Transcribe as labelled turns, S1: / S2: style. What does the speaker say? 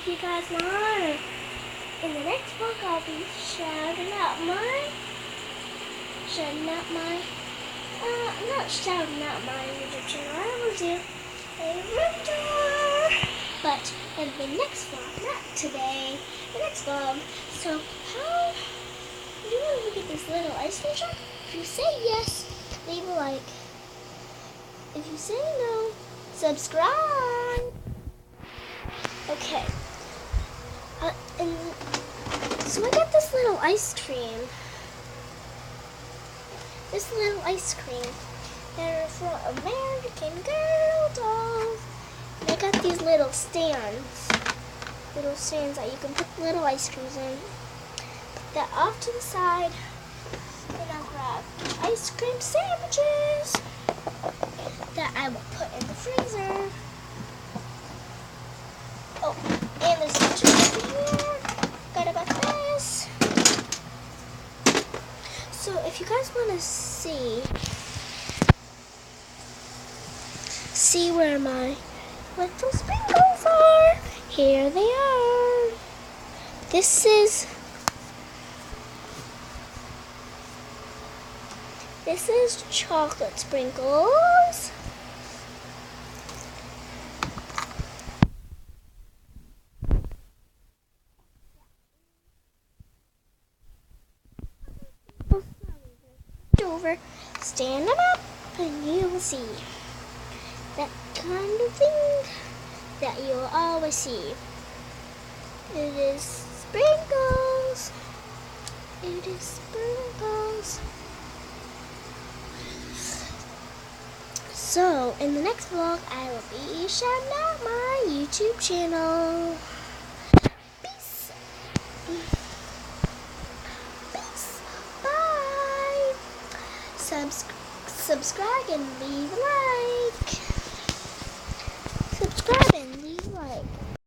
S1: if you guys want. In the next vlog, I'll be shouting out my, not shouting out my YouTube channel. I will do a room tour. But in the next vlog, not today, the next vlog. So how do you want to look at this little ice cream truck? If you say yes, leave a like. If you say no, subscribe. Okay. And so I got this little ice cream. They're for American Girl dolls. And I got these little stands that you can put little ice creams in. Put that off to the side. And I'll grab ice cream sandwiches that I will put in the freezer. Oh, and there's a bunch of here. Forgot about this. So if you guys want to see where my little sprinkles are, here they are. This is chocolate sprinkles. Over, stand them up, and you will see that kind of thing that you'll always see. It is sprinkles. It is sprinkles. So, in the next vlog, I will be shouting out my YouTube channel. Peace. Peace. Bye. Subscribe and leave